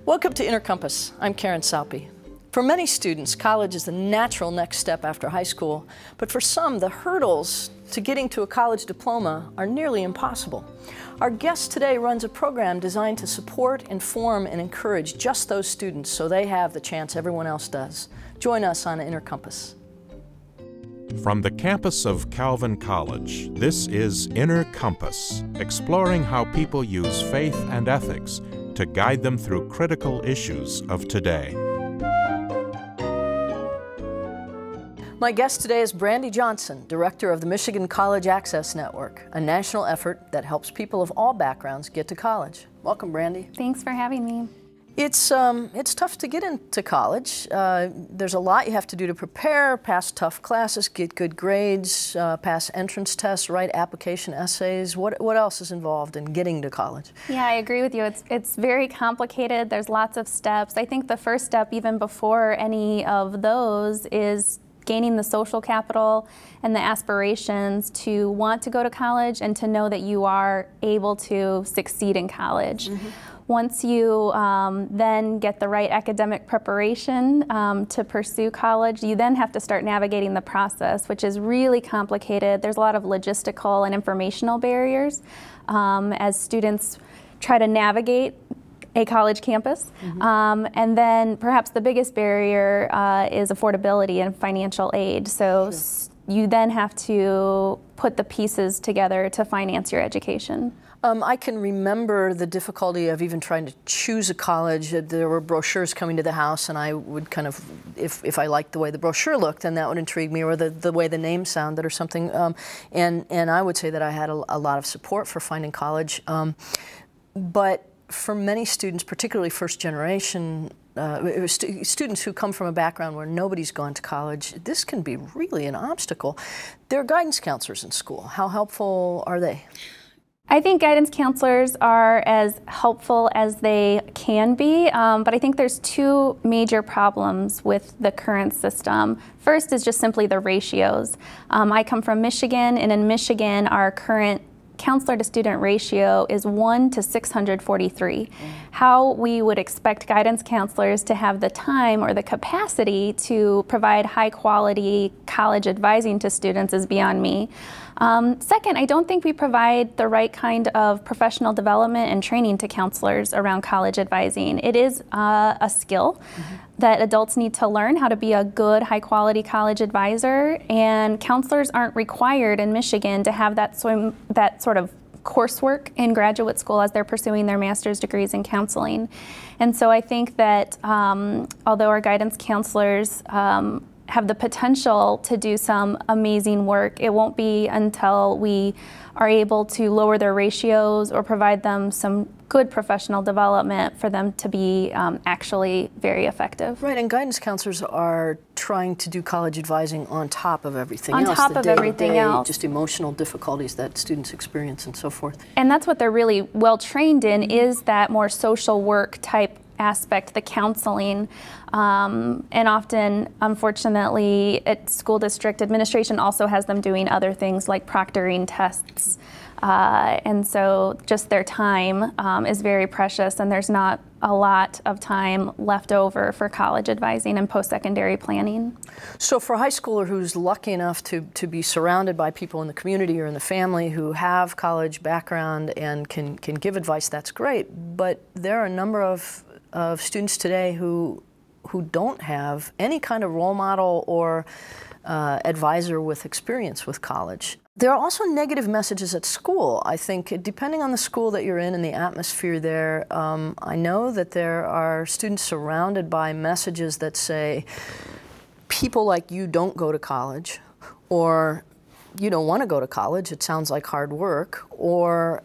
Welcome to Inner Compass. I'm Karen Saupe. For many students, college is the natural next step after high school, but for some, the hurdles to getting to a college diploma are nearly impossible. Our guest today runs a program designed to support, inform, and encourage just those students so they have the chance everyone else does. Join us on Inner Compass. From the campus of Calvin College, this is Inner Compass, exploring how people use faith and ethics to guide them through critical issues of today. My guest today is Brandy Johnson, Director of the Michigan College Access Network, a national effort that helps people of all backgrounds get to college. Welcome, Brandy. Thanks for having me. It's tough to get into college. There's a lot you have to do to prepare, pass tough classes, get good grades, pass entrance tests, write application essays. What else is involved in getting to college? Yeah, I agree with you. It's very complicated. There's lots of steps. I think the first step, even before any of those, is gaining the social capital and the aspirations to want to go to college and to know that you are able to succeed in college. Mm-hmm. Once you then get the right academic preparation to pursue college, you then have to start navigating the process, which is really complicated. There's a lot of logistical and informational barriers as students try to navigate a college campus. Mm-hmm. And then perhaps the biggest barrier is affordability and financial aid. So you then have to put the pieces together to finance your education. I can remember the difficulty of even trying to choose a college. There were brochures coming to the house, and I would kind of, if I liked the way the brochure looked, then that would intrigue me, or the way the name sounded or something. And I would say that I had a lot of support for finding college. But for many students, particularly first generation, students who come from a background where nobody's gone to college, this can be really an obstacle. There are guidance counselors in school. How helpful are they? I think guidance counselors are as helpful as they can be, but I think there's two major problems with the current system. First is just simply the ratios. I come from Michigan, and in Michigan, our current counselor to student ratio is 1 to 643. How we would expect guidance counselors to have the time or the capacity to provide high quality college advising to students is beyond me. Second, I don't think we provide the right kind of professional development and training to counselors around college advising. It is a skill that adults need to learn, how to be a good, high-quality college advisor, and counselors aren't required in Michigan to have that sort of coursework in graduate school as they're pursuing their master's degrees in counseling. And so I think that although our guidance counselors have the potential to do some amazing work, it won't be until we are able to lower their ratios or provide them some good professional development for them to be actually very effective. Right, and guidance counselors are trying to do college advising on top of everything else. On top of everything else. Just emotional difficulties that students experience and so forth. And that's what they're really well trained in, is that more social work type aspect, the counseling. And often, unfortunately, school district administration also has them doing other things like proctoring tests. And so just their time is very precious, and there's not a lot of time left over for college advising and post-secondary planning. So for a high schooler who's lucky enough to be surrounded by people in the community or in the family who have college background and can give advice, that's great. But there are a number of students today who don't have any kind of role model or advisor with experience with college. There are also negative messages at school. I think depending on the school that you're in and the atmosphere there, I know that there are students surrounded by messages that say, people like you don't go to college, or you don't want to go to college, it sounds like hard work, or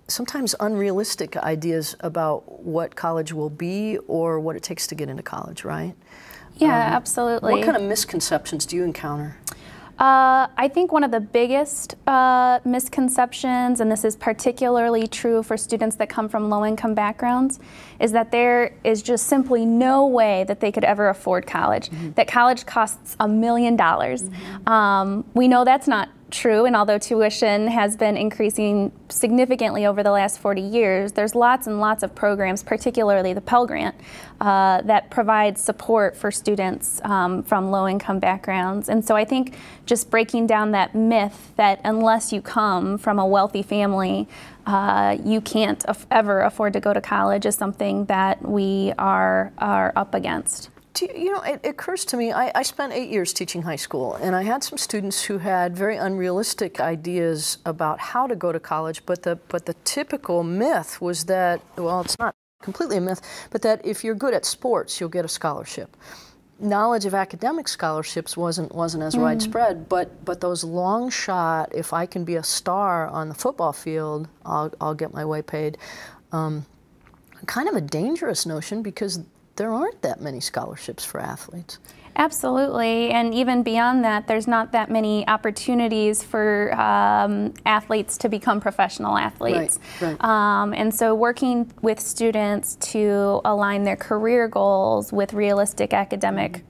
sometimes unrealistic ideas about what college will be or what it takes to get into college, right? Yeah, absolutely. What kind of misconceptions do you encounter? I think one of the biggest misconceptions, and this is particularly true for students that come from low-income backgrounds, is that there is just simply no way that they could ever afford college, that college costs $1 million. We know that's not true, and although tuition has been increasing significantly over the last 40 years, there's lots and lots of programs, particularly the Pell Grant, that provide support for students from low-income backgrounds. And so I think just breaking down that myth that unless you come from a wealthy family, you can't ever afford to go to college is something that we are up against. You know, it occurs to me, I spent 8 years teaching high school, and I had some students who had very unrealistic ideas about how to go to college, but the typical myth was that, well, it's not completely a myth, but that if you're good at sports, you'll get a scholarship. Knowledge of academic scholarships wasn't as widespread, but those long shot, if I can be a star on the football field, I'll get my way paid. Kind of a dangerous notion, because there aren't that many scholarships for athletes. Absolutely, and even beyond that, there's not that many opportunities for athletes to become professional athletes. Right. And so working with students to align their career goals with realistic academic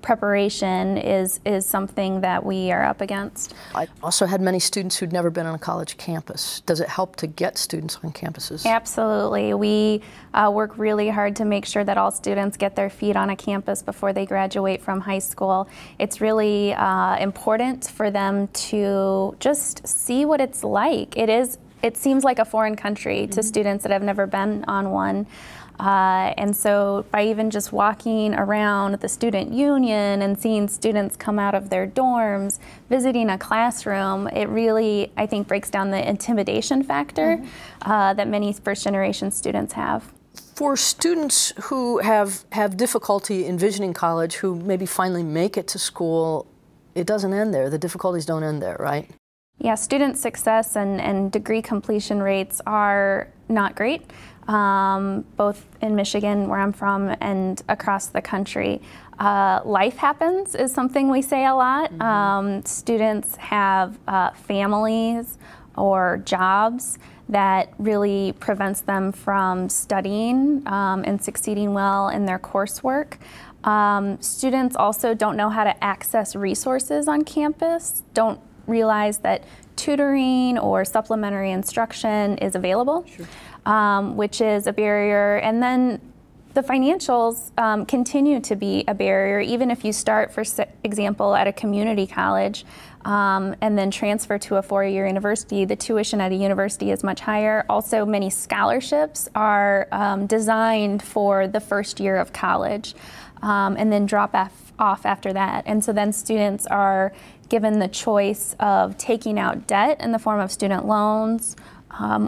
preparation is something that we are up against. I also had many students who'd never been on a college campus. Does it help to get students on campuses? Absolutely. We work really hard to make sure that all students get their feet on a campus before they graduate from high school. It's really important for them to just see what it's like. It seems like a foreign country to students that have never been on one. And so by even just walking around the student union and seeing students come out of their dorms, visiting a classroom, it really, I think, breaks down the intimidation factor that many first-generation students have. For students who have difficulty envisioning college, who maybe finally make it to school, it doesn't end there. The difficulties don't end there, right? Yeah, student success and degree completion rates are not great. Both in Michigan, where I'm from, and across the country. Life happens is something we say a lot. Students have families or jobs that really prevents them from studying and succeeding well in their coursework. Students also don't know how to access resources on campus, don't realize that tutoring or supplementary instruction is available. Sure. Which is a barrier. And then the financials continue to be a barrier, even if you start, for example, at a community college and then transfer to a four-year university. The tuition at a university is much higher. Also, many scholarships are designed for the first year of college and then drop off after that. And so then students are given the choice of taking out debt in the form of student loans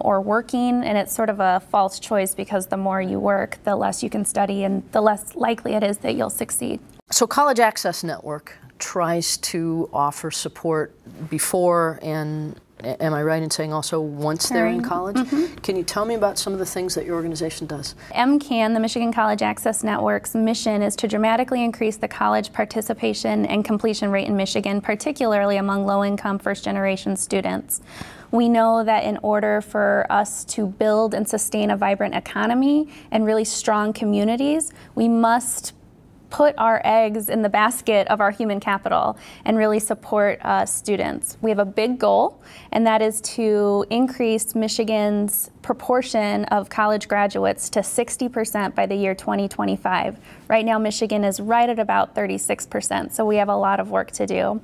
or working, and it's sort of a false choice, because the more you work, the less you can study and the less likely it is that you'll succeed. So College Access Network tries to offer support before and, am I right in saying also once they're in college? Can you tell me about some of the things that your organization does? MCAN, the Michigan College Access Network's mission is to dramatically increase the college participation and completion rate in Michigan, particularly among low-income first-generation students. We know that in order for us to build and sustain a vibrant economy and really strong communities, we must put our eggs in the basket of our human capital and really support students. We have a big goal, and that is to increase Michigan's proportion of college graduates to 60% by the year 2025. Right now, Michigan is right at about 36%, so we have a lot of work to do.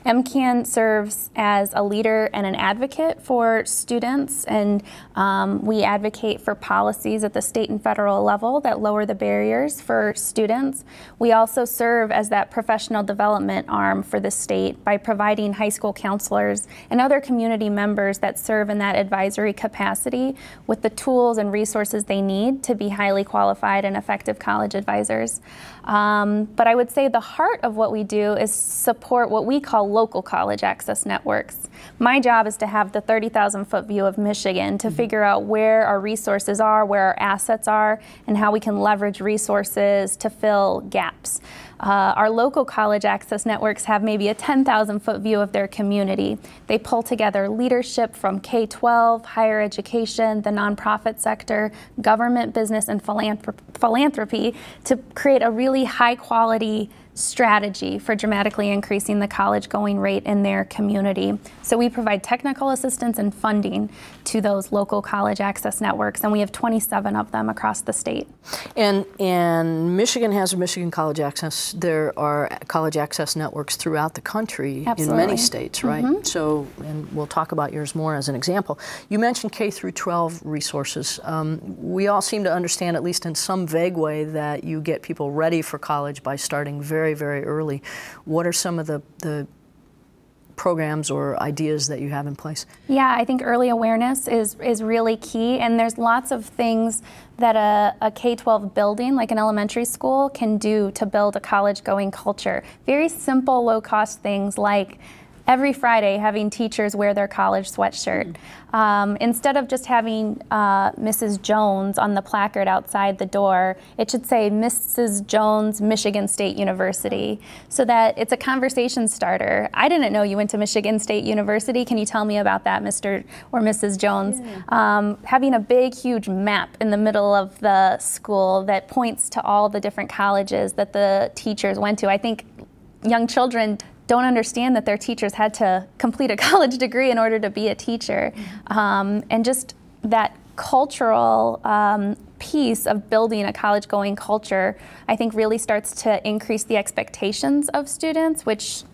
MCAN serves as a leader and an advocate for students, and we advocate for policies at the state and federal level that lower the barriers for students. We also serve as that professional development arm for the state by providing high school counselors and other community members that serve in that advisory capacity with the tools and resources they need to be highly qualified and effective college advisors. But I would say the heart of what we do is support what we call local college access networks. My job is to have the 30,000-foot view of Michigan to figure out where our resources are, where our assets are, and how we can leverage resources to fill gaps. Our local college access networks have maybe a 10,000-foot view of their community. They pull together leadership from K-12, higher education, the nonprofit sector, government, business, and philanthropy to create a really high-quality strategy for dramatically increasing the college going rate in their community. So we provide technical assistance and funding to those local college access networks, and we have 27 of them across the state. And Michigan has a Michigan College Access. There are college access networks throughout the country. Absolutely. In many states, right? So, and we'll talk about yours more as an example. You mentioned K through 12 resources. We all seem to understand, at least in some vague way, that you get people ready for college by starting very, very early. What are some of the programs or ideas that you have in place? Yeah, I think early awareness is really key, and there's lots of things that a K-12 building, like an elementary school, can do to build a college-going culture. Very simple, low-cost things like every Friday having teachers wear their college sweatshirt. Instead of just having Mrs. Jones on the placard outside the door, it should say Mrs. Jones, Michigan State University, so that it's a conversation starter. I didn't know you went to Michigan State University. Can you tell me about that, Mr. or Mrs. Jones? Yeah. Having a big, huge map in the middle of the school that points to all the different colleges that the teachers went to. I think young children don't understand that their teachers had to complete a college degree in order to be a teacher. And just that cultural piece of building a college-going culture, I think really starts to increase the expectations of students, which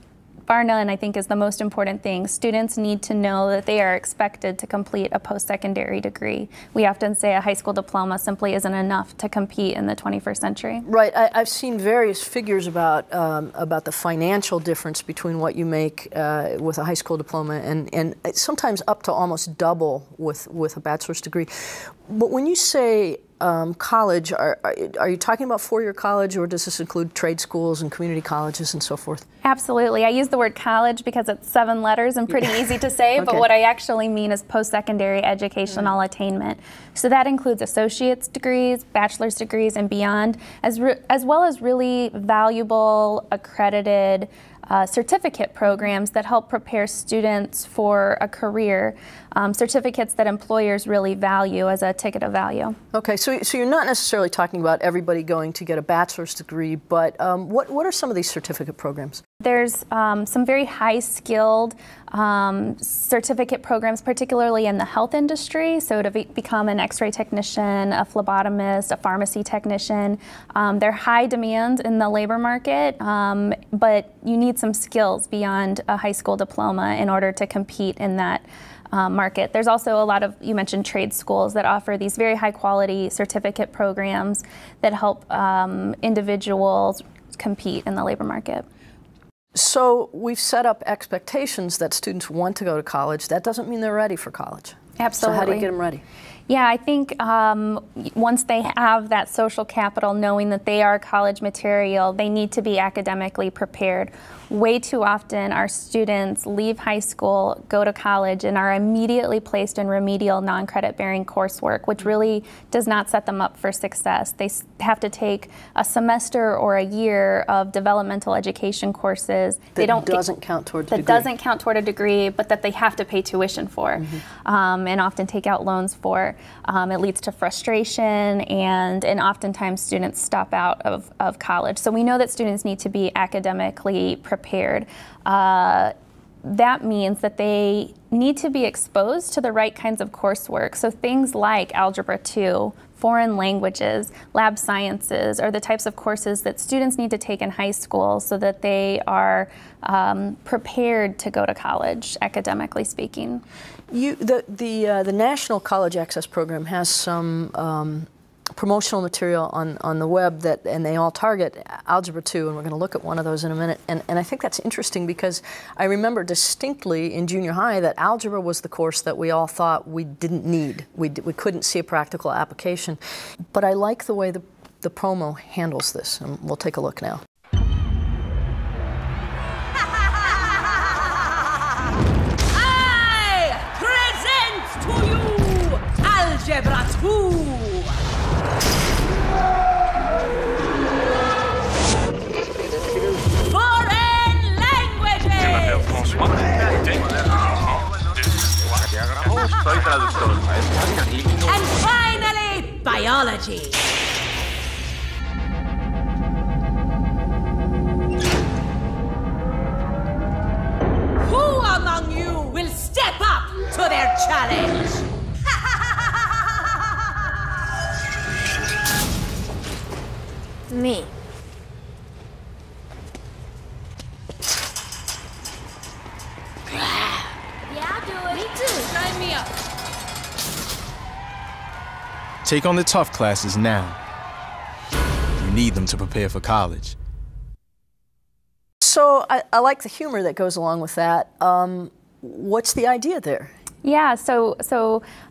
bar none, I think, is the most important thing. Students need to know that they are expected to complete a post-secondary degree. We often say a high school diploma simply isn't enough to compete in the 21st century. Right. I've seen various figures about the financial difference between what you make with a high school diploma and sometimes up to almost double with a bachelor's degree. But when you say college, are you talking about four-year college, or does this include trade schools and community colleges and so forth? Absolutely. I use the word college because it's 7 letters and pretty easy to say, okay. But what I actually mean is post-secondary educational attainment. So that includes associate's degrees, bachelor's degrees, and beyond, as well as really valuable, accredited certificate programs that help prepare students for a career, certificates that employers really value as a ticket of value. Okay, so you're not necessarily talking about everybody going to get a bachelor's degree, but what are some of these certificate programs? There's some very high-skilled certificate programs, particularly in the health industry. So to become an x-ray technician, a phlebotomist, a pharmacy technician, they're high demand in the labor market, but you need some skills beyond a high school diploma in order to compete in that market. There's also a lot of, you mentioned trade schools that offer these very high quality certificate programs that help individuals compete in the labor market. So we've set up expectations that students want to go to college. That doesn't mean they're ready for college. Absolutely. So how do you get them ready? Yeah, I think once they have that social capital, knowing that they are college material, they need to be academically prepared. Way too often our students leave high school, go to college, and are immediately placed in remedial non-credit bearing coursework, which really does not set them up for success. They have to take a semester or a year of developmental education courses. That doesn't count toward a degree, but that they have to pay tuition for, and often take out loans for. It leads to frustration, and oftentimes students stop out of college. So we know that students need to be academically prepared. That means that they need to be exposed to the right kinds of coursework. So things like Algebra 2, foreign languages, lab sciences are the types of courses that students need to take in high school so that they are prepared to go to college, academically speaking. The National College Access Program has some promotional material on the web and they all target Algebra 2, and we're going to look at one of those in a minute. And I think that's interesting because I remember distinctly in junior high that algebra was the course that we all thought we didn't need. We couldn't see a practical application. But I like the way the promo handles this, and we'll take a look now. I present to you Algebra 2. And finally, biology. Who among you will step up to their challenge? Me. Yeah, I'll do it. Me too. Sign me up. Take on the tough classes now. You need them to prepare for college. So I like the humor that goes along with that. What's the idea there? Yeah, so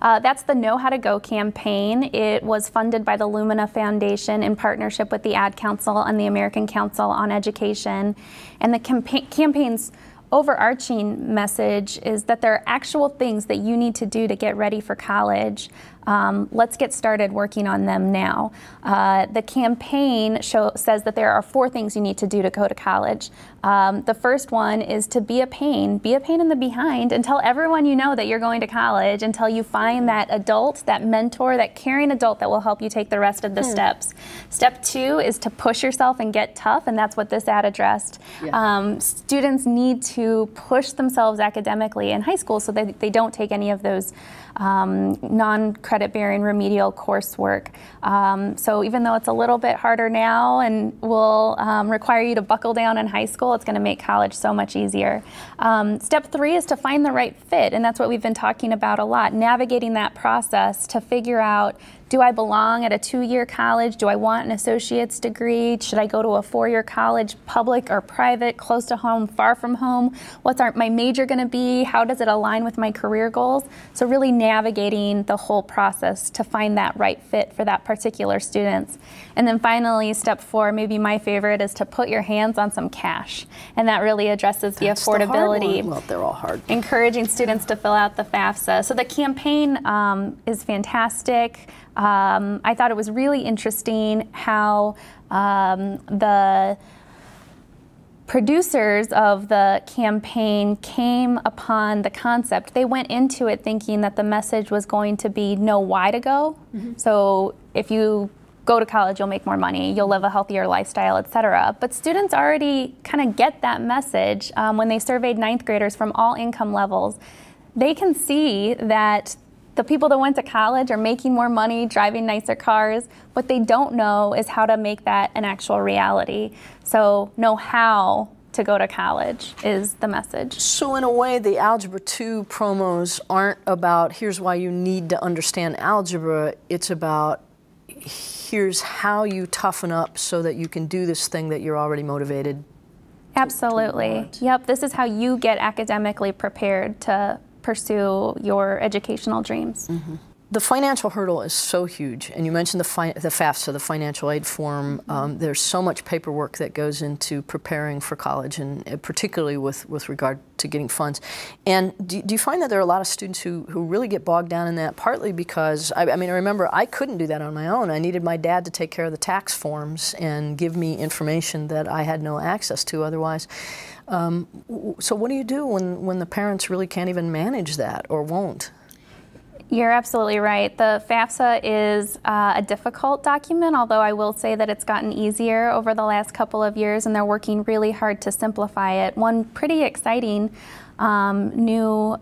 that's the Know How to Go campaign. It was funded by the Lumina Foundation in partnership with the Ad Council and the American Council on Education. And the campaign's overarching message is that there are actual things that you need to do to get ready for college. Let's get started working on them now. The campaign says that there are 4 things you need to do to go to college. The first one is to be a pain in the behind, and tell everyone you know that you're going to college until you find that adult, that mentor, that caring adult that will help you take the rest of the steps. Step 2 is to push yourself and get tough, and that's what this ad addressed. Yeah. Students need to push themselves academically in high school so that they don't take any of those non-credit-bearing remedial coursework. So even though it's a little bit harder now and will require you to buckle down in high school, it's going to make college so much easier. Step 3 is to find the right fit, and that's what we've been talking about a lot, navigating that process to figure out, do I belong at a 2-year college? Do I want an associate's degree? Should I go to a 4-year college, public or private, close to home, far from home? What's my major going to be? How does it align with my career goals? So really navigating the whole process to find that right fit for that particular student. And then finally, step 4, maybe my favorite, is to put your hands on some cash. And that really addresses the affordability. Well, they're all hard. Encouraging students to fill out the FAFSA. So the campaign is fantastic. I thought it was really interesting how the producers of the campaign came upon the concept. They went into it thinking that the message was going to be know why to go. So if you go to college, you'll make more money, you'll live a healthier lifestyle, etc. But students already kind of get that message. When they surveyed 9th graders from all income levels, they can see that the people that went to college are making more money, driving nicer cars. What they don't know is how to make that an actual reality. So know how to go to college is the message. So in a way, the Algebra 2 promos aren't about here's why you need to understand algebra. It's about here's how you toughen up so that you can do this thing that you're already motivated. Absolutely. Yep, this is how you get academically prepared to pursue your educational dreams. The financial hurdle is so huge, and you mentioned the FAFSA, the financial aid form. There's so much paperwork that goes into preparing for college, and particularly with regard to getting funds. And do you find that there are a lot of students who really get bogged down in that, partly because, I mean, I remember I couldn't do that on my own. I needed my dad to take care of the tax forms and give me information that I had no access to otherwise. So what do you do when the parents really can't even manage that or won't? You're absolutely right. The FAFSA is a difficult document, although I will say that it's gotten easier over the last couple of years, and they're working really hard to simplify it. One pretty exciting new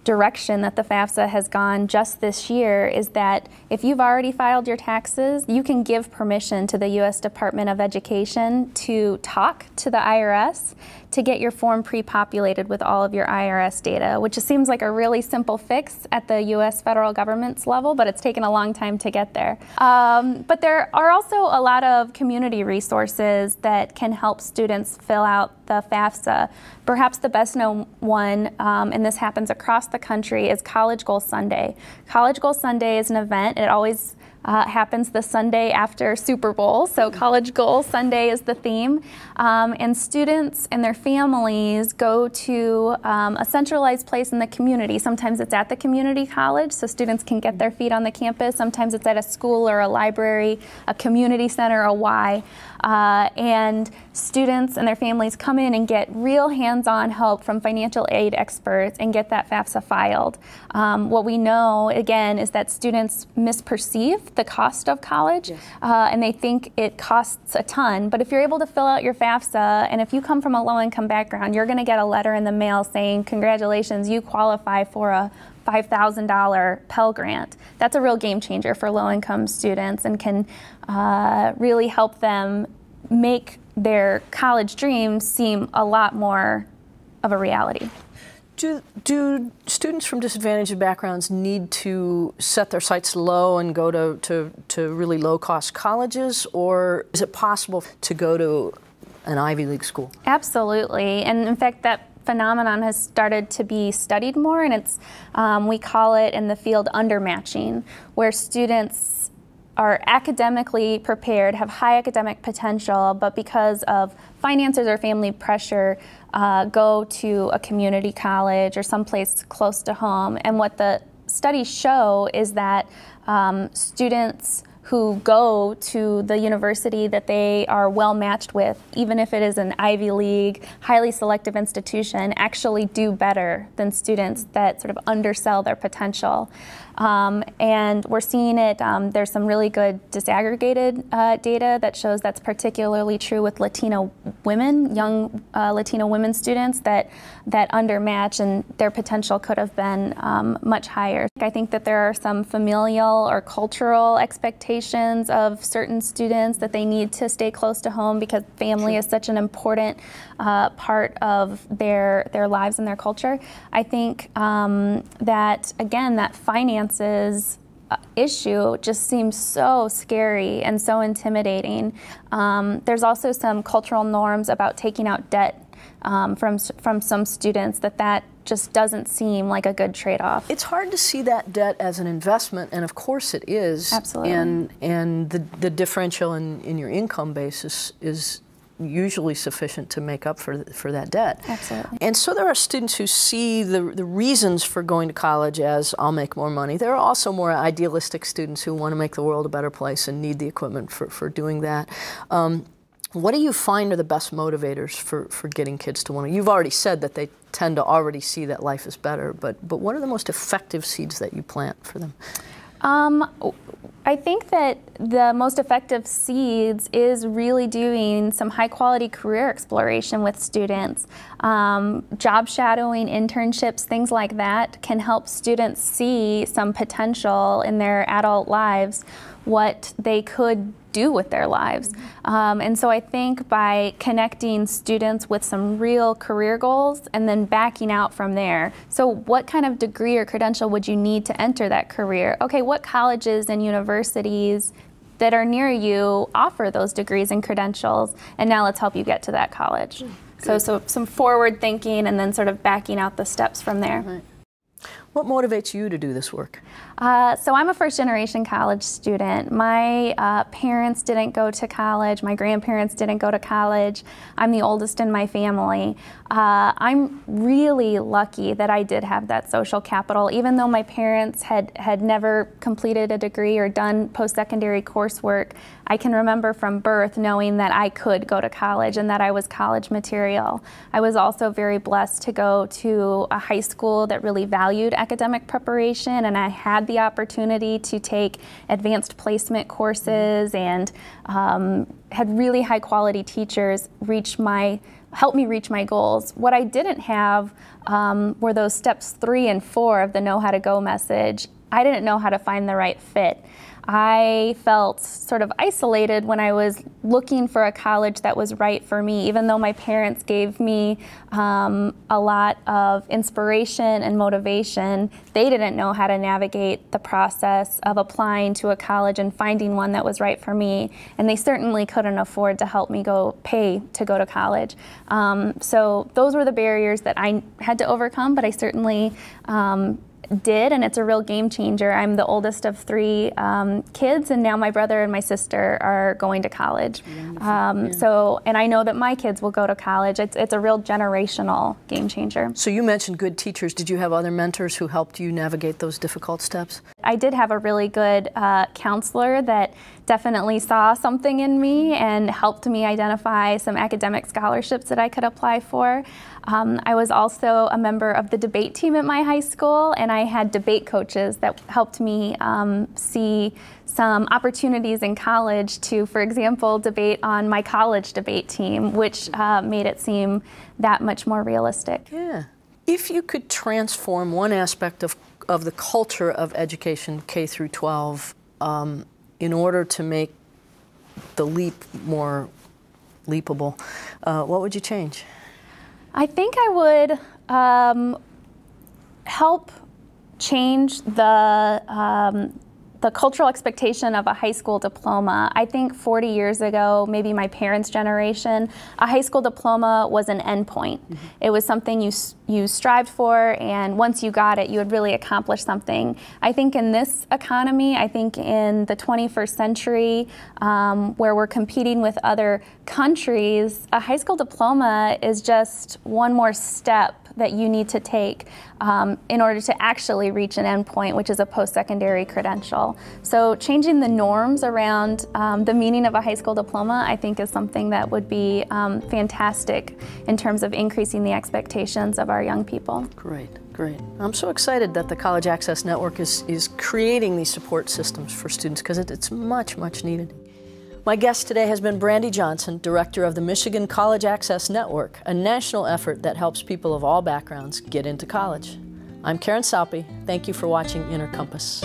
direction that the FAFSA has gone just this year is that if you've already filed your taxes, you can give permission to the U.S. Department of Education to talk to the IRS to get your form pre-populated with all of your IRS data, which just seems like a really simple fix at the U.S. federal government's level, but it's taken a long time to get there. But there are also a lot of community resources that can help students fill out the FAFSA. Perhaps the best known one, and this happens across the country, is College Goal Sunday. College Goal Sunday is an event. It always happens the Sunday after Super Bowl, so College Goal Sunday is the theme. And students and their families go to a centralized place in the community. Sometimes it's at the community college, so students can get their feet on the campus. Sometimes it's at a school or a library, a community center, a Y. And students and their families come in and get real hands-on help from financial aid experts and get that FAFSA filed. What we know, again, is that students misperceive the cost of college, yes. And they think it costs a ton. But if you're able to fill out your FAFSA, and if you come from a low-income background, you're going to get a letter in the mail saying, congratulations, you qualify for a $5,000 Pell Grant. That's a real game changer for low-income students and can really help them make their college dreams seem a lot more of a reality. Do students from disadvantaged backgrounds need to set their sights low and go to really low-cost colleges, or is it possible to go to an Ivy League school? Absolutely, and in fact that phenomenon has started to be studied more, and it's we call it in the field undermatching, where students are academically prepared, have high academic potential, but because of finances or family pressure, go to a community college or someplace close to home. And what the studies show is that students who go to the university that they are well matched with, even if it is an Ivy League, highly selective institution, actually do better than students that sort of undersell their potential. And we're seeing it, there's some really good disaggregated data that shows that's particularly true with Latino women, young Latino women students that undermatch, and their potential could have been much higher. I think that there are some familial or cultural expectations of certain students that they need to stay close to home because family is such an important part of their lives and their culture. I think that, again, that finances issue just seems so scary and so intimidating. There's also some cultural norms about taking out debt from some students that just doesn't seem like a good trade-off. It's hard to see that debt as an investment, and of course it is. Absolutely. And the differential in your income base is usually sufficient to make up for that debt. Absolutely. And so there are students who see the reasons for going to college as, I'll make more money. There are also more idealistic students who want to make the world a better place and need the equipment for doing that. What do you find are the best motivators for getting kids to want to? You've already said that they tend to already see that life is better, but what are the most effective seeds that you plant for them? I think that the most effective seeds is really doing some high quality career exploration with students. Job shadowing, internships, things like that can help students see some potential in their adult lives, what they could do with their lives. And so I think by connecting students with some real career goals and then backing out from there. So what kind of degree or credential would you need to enter that career? Okay, what colleges and universities that are near you offer those degrees and credentials? And now let's help you get to that college. So some forward thinking and then sort of backing out the steps from there. Right. What motivates you to do this work? So I'm a first-generation college student. My parents didn't go to college. My grandparents didn't go to college. I'm the oldest in my family. I'm really lucky that I did have that social capital. Even though my parents had never completed a degree or done post-secondary coursework, I can remember from birth knowing that I could go to college and that I was college material. I was also very blessed to go to a high school that really valued academic preparation, and I had the opportunity to take advanced placement courses and had really high quality teachers help me reach my goals. What I didn't have were those steps 3 and 4 of the Know How to Go message. I didn't know how to find the right fit. I felt sort of isolated when I was looking for a college that was right for me, even though my parents gave me a lot of inspiration and motivation. They didn't know how to navigate the process of applying to a college and finding one that was right for me, and they certainly couldn't afford to help me pay to go to college. So those were the barriers that I had to overcome, but I certainly did, and it's a real game changer. I'm the oldest of 3 kids, and now my brother and my sister are going to college. So, and I know that my kids will go to college. It's a real generational game changer. So you mentioned good teachers. Did you have other mentors who helped you navigate those difficult steps? I did have a really good counselor that definitely saw something in me and helped me identify some academic scholarships that I could apply for. I was also a member of the debate team at my high school, and I had debate coaches that helped me see some opportunities in college to, for example, debate on my college debate team, which made it seem that much more realistic. Yeah. If you could transform one aspect of the culture of education, K through 12, in order to make the leap more leapable, what would you change? I think I would help change the cultural expectation of a high school diploma. I think 40 years ago, maybe my parents' generation, a high school diploma was an endpoint. It was something you strived for, and once you got it, you had really accomplished something. I think in this economy, I think in the 21st century, where we're competing with other countries, a high school diploma is just one more step that you need to take in order to actually reach an endpoint, which is a post-secondary credential. So changing the norms around the meaning of a high school diploma, I think, is something that would be fantastic in terms of increasing the expectations of our young people. Great, great. I'm so excited that the College Access Network is creating these support systems for students, because it's much, much needed. My guest today has been Brandy Johnson, director of the Michigan College Access Network, a national effort that helps people of all backgrounds get into college. I'm Karen Saupe. Thank you for watching Inner Compass.